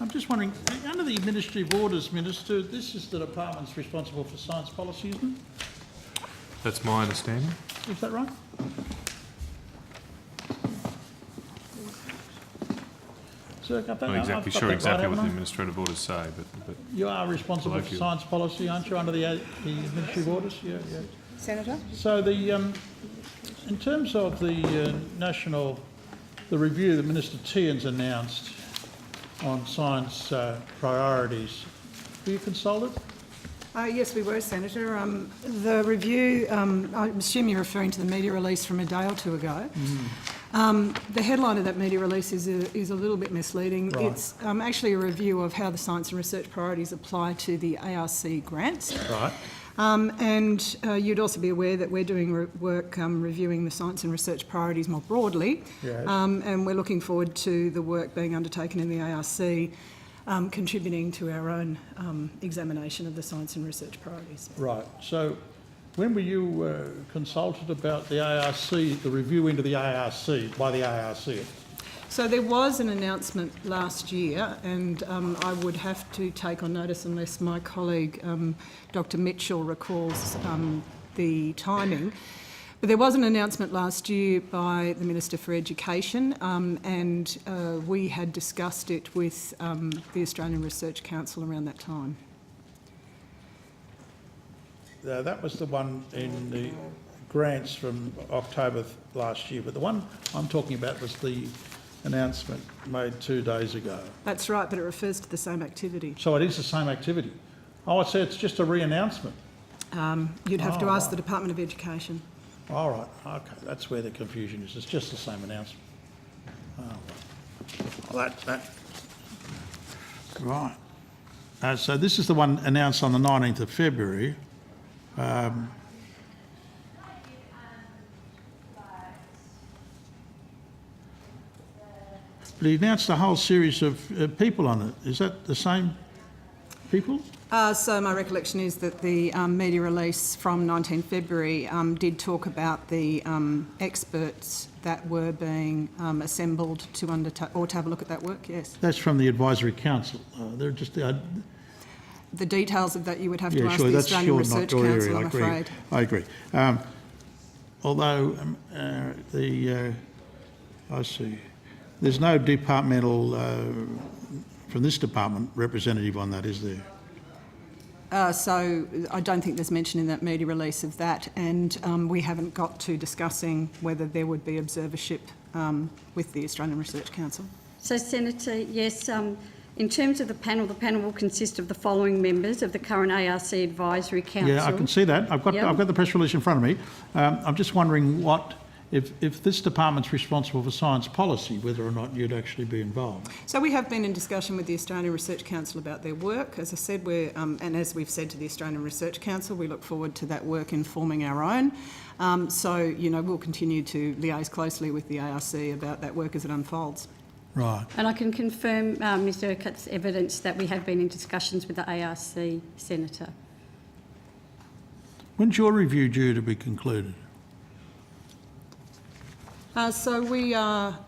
I'm just wondering, under the administrative orders, Minister, this is the department's responsible for science policy, isn't it? That's my understanding. Is that right? So, I'm not exactly sure exactly what the administrative orders say, but you are responsible for science policy, aren't you, under the administrative orders? Yeah. Senator? So in terms of the the review that Minister Tian's announced on science priorities, were you consulted? Yes, we were, Senator. The review, I assume you're referring to the media release from a day or two ago. The headline of that media release is a little bit misleading. Right. It's actually a review of how the science and research priorities apply to the ARC grants. Right. And you'd also be aware that we're doing work reviewing the science and research priorities more broadly. Yes. And we're looking forward to the work being undertaken in the ARC, contributing to our own examination of the science and research priorities. Right. So when were you consulted about the ARC, the review into the ARC, by the ARC? So there was an announcement last year, and I would have to take on notice unless my colleague Dr Mitchell recalls the timing. But there was an announcement last year by the Minister for Education, and we had discussed it with the Australian Research Council around that time. That was the one in the grants from October last year, but the one I'm talking about was the announcement made 2 days ago. That's right, but it refers to the same activity. So it is the same activity. Oh, I see, it's just a re-announcement. You'd have to ask right. the Department of Education. All right, okay, that's where the confusion is. It's just the same announcement. Oh, well, right. So this is the one announced on the 19th of February. But he announced a whole series of people on it. Is that the same people? So my recollection is that the media release from 19 February did talk about the experts that were being assembled to undertake or to have a look at that work, yes. That's from the Advisory Council. They're just... The details of that you would have to yeah, ask sure, the that's Australian sure Research not your Council, area. I'm afraid. I agree. Although, I see, there's no departmental, from this department, representative on that, is there? So I don't think there's mention in that media release of that, and we haven't got to discussing whether there would be observership with the Australian Research Council. So, Senator, yes, in terms of the panel will consist of the following members of the current ARC Advisory Council. Yeah, I can see that. I've got the press release in front of me. I'm just wondering if this department's responsible for science policy, whether or not you'd actually be involved. So we have been in discussion with the Australian Research Council about their work. As I said, and as we've said to the Australian Research Council, we look forward to that work informing our own. So, we'll continue to liaise closely with the ARC about that work as it unfolds. Right. And I can confirm, Mr Urquhart's evidence that we have been in discussions with the ARC, Senator. When's your review due to be concluded? So we are,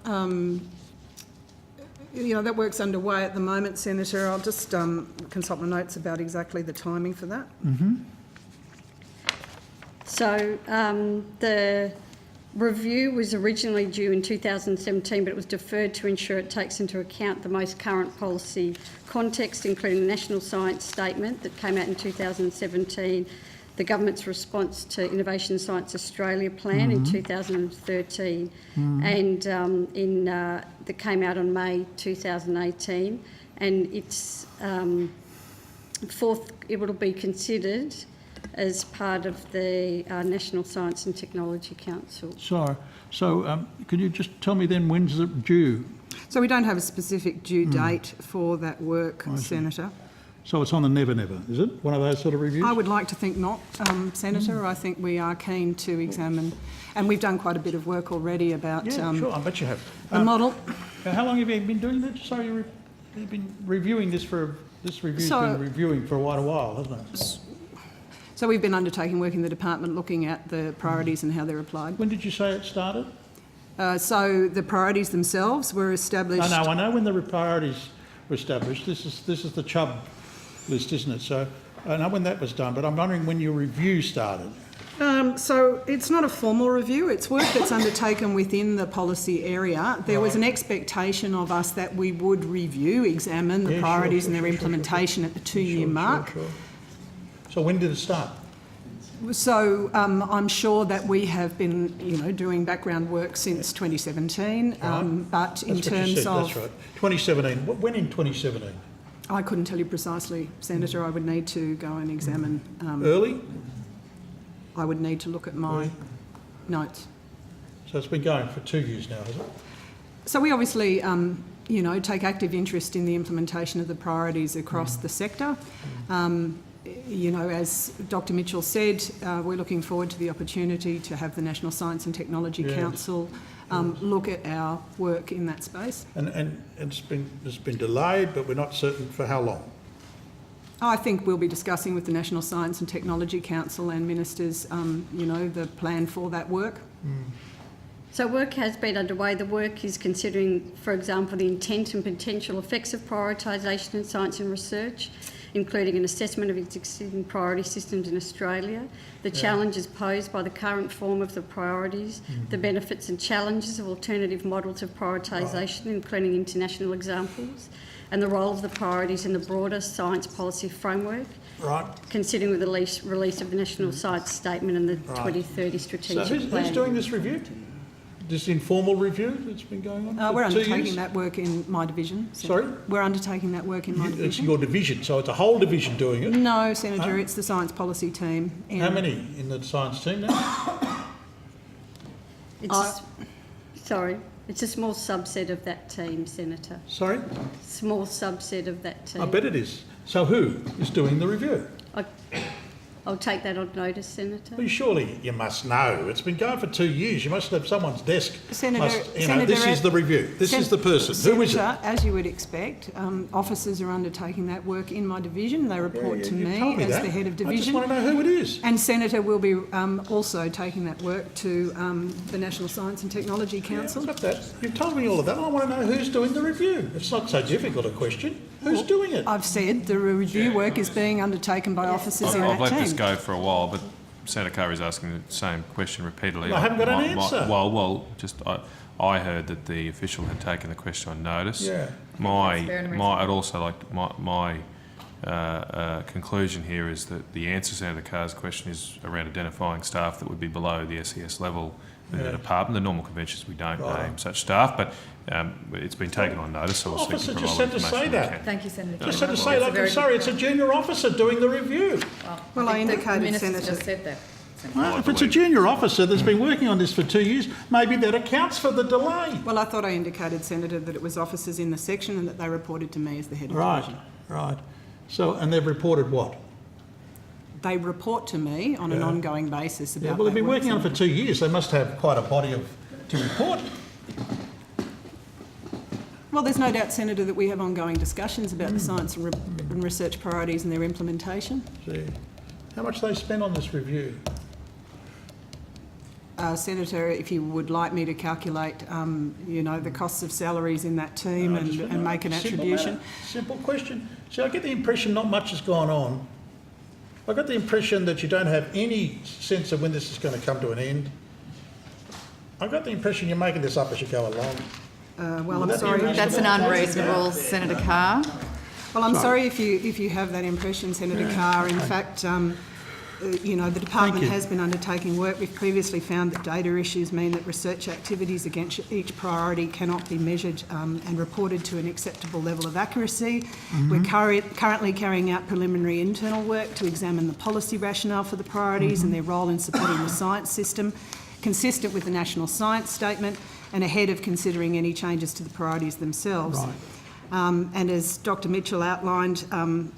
that work's underway at the moment, Senator. I'll just consult my notes about exactly the timing for that. Mm-hmm. So the review was originally due in 2017, but it was deferred to ensure it takes into account the most current policy context, including the National Science Statement that came out in 2017, the government's response to Innovation Science Australia plan in 2013, and that came out on May 2018, and it will be considered as part of the National Science and Technology Council. So could you just tell me then when's it due? So we don't have a specific due date for that work, Senator. So it's on the never, is it? One of those sort of reviews? I would like to think not, Senator. I think we are keen to examine, and we've done quite a bit of work already about sure, I bet you have. the model. How long have you been doing that? Sorry, you've been reviewing this review's been reviewing for quite a while, hasn't it? So we've been undertaking work in the department looking at the priorities and how they're applied. When did you say it started? So the priorities themselves were established... No, I know when the priorities were established. This is the Chubb list, isn't it? So I know when that was done, but I'm wondering when your review started. So it's not a formal review, it's work that's undertaken within the policy area. There was an expectation of us that we would review, examine the priorities and their implementation at the two-year mark. Sure. So when did it start? So I'm sure that we have been, doing background work since 2017, but in That's what you terms said, of... that's right. 2017. When in 2017? I couldn't tell you precisely, Senator. I would need to go and examine... Early? I would need to look at my notes. So it's been going for 2 years now, has it? So we obviously, take active interest in the implementation of the priorities across the sector. As Dr Mitchell said, we're looking forward to the opportunity to have the National Science and Technology Council look at our work in that space. And it's been delayed, but we're not certain for how long. I think we'll be discussing with the National Science and Technology Council and ministers, the plan for that work. So work has been underway. The work is considering, for example, the intent and potential effects of prioritisation in science and research, including an assessment of existing priority systems in Australia, the challenges posed by the current form of the priorities, the benefits and challenges of alternative models of prioritisation, including international examples, and the role of the priorities in the broader science policy framework, Right. considering with the release of the National Science Statement and the 2030 Strategic So Plan. who's doing this review? This informal review that's been going on? We're for 2 years? undertaking that work in my division. Sorry? We're undertaking that work in my It's division. your division, so it's a whole division doing it. No, Senator, it's the science policy team. How many in the science team now? It's a small subset of that team, Senator. Sorry? Small subset of that team. I bet it is. So who is doing the review? I'll take that on notice, Senator. Well, surely you must know. It's been going for 2 years. You must have someone's desk. Senator, This is the review. This is the person. Who is it? Senator, as you would expect, officers are undertaking that work in my division. They report to You me told as that. the head of I just division. want to know who it is. And Senator will be also taking that work to the National Science and Technology Council. I've got that. You've told me all of that. I want to know who's doing the review. It's not so difficult a question. Who's doing it? I've said the review work is being undertaken by officers in I've that let this team. go for a while, but Senator Curry is asking the same question repeatedly. I haven't got an answer. I heard that the official had taken the question on notice. Yeah. I'd also like my conclusion here is that the answer to Senator Carr's question is around identifying staff that would be below the SES level in the department. The normal conventions we don't name such staff, but it's been taken on notice, so we'll seek to Officer provide just had to information say when we that. can. Thank you, Senator. Just had to It's say, a like, I'm very sorry, good it's a point. junior officer doing the review. Well, I think the indicated, minister Senator. just said that. Senator. Well, if it's a junior officer that's been working on this for 2 years, maybe that accounts for the delay. Well, I thought I indicated, Senator, that it was officers in the section and that they reported to me as the head of Right, division. right. So, and they've reported what? They report to me on an ongoing basis about Yeah, well, they've that been work, working on it for Senator. 2 years. They must have quite a body to report. Well, there's no doubt, Senator, that we have ongoing discussions about the science and research priorities and their implementation. See, how much they spend on this review? Senator, if you would like me to calculate, the costs of salaries in that team No, just- and make an simple attribution. matter, simple question. See, I get the impression not much has gone on. I got the impression that you don't have any sense of when this is going to come to an end. I got the impression you're making this up as you go along. Well, Would I'm that be sorry. reasonable? That's an unreasonable, Senator Carr. Well, I'm sorry if you have that impression, Senator Carr. In fact, the department you. has been undertaking work. We've previously found that data issues mean that research activities against each priority cannot be measured and reported to an acceptable level of accuracy. We're currently carrying out preliminary internal work to examine the policy rationale for the priorities and their role in supporting the science system, consistent with the National Science Statement and ahead of considering any changes to the priorities themselves. Right. And as Dr Mitchell outlined,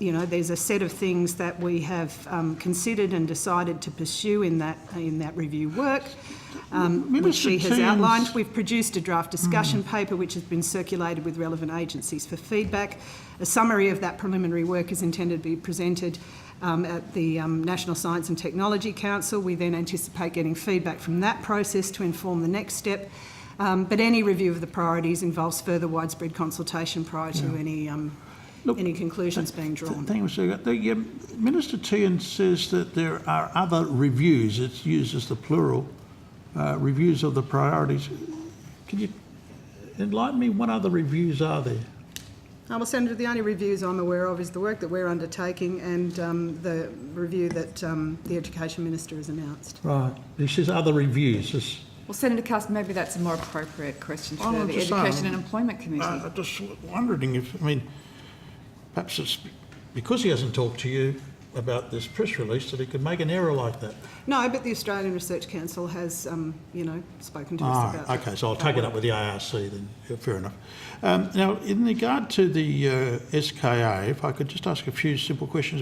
there's a set of things that we have considered and decided to pursue in that review work, which she has outlined. We've produced a draft discussion paper which has been circulated with relevant agencies for feedback. A summary of that preliminary work is intended to be presented at the National Science and Technology Council. We then anticipate getting feedback from that process to inform the next step. But any review of the priorities involves further widespread consultation prior to any conclusions being drawn. Thank you, Mr. The, Minister Tehan says that there are other reviews, it's used as the plural, reviews of the priorities. Can you enlighten me, what other reviews are there? Well, Senator, the only reviews I'm aware of is the work that we're undertaking and the review that the Education Minister has announced. Right, this says other reviews. Well, Senator Cast, maybe that's a more appropriate question for I'm the just Education saying, and Employment Committee. I'm just wondering if, I mean, perhaps it's because he hasn't talked to you about this press release that he could make an error like that. No, but the Australian Research Council has, spoken to us about that. Okay, so I'll take it up with the ARC then, fair enough. Now, in regard to the SKA, if I could just ask a few simple questions.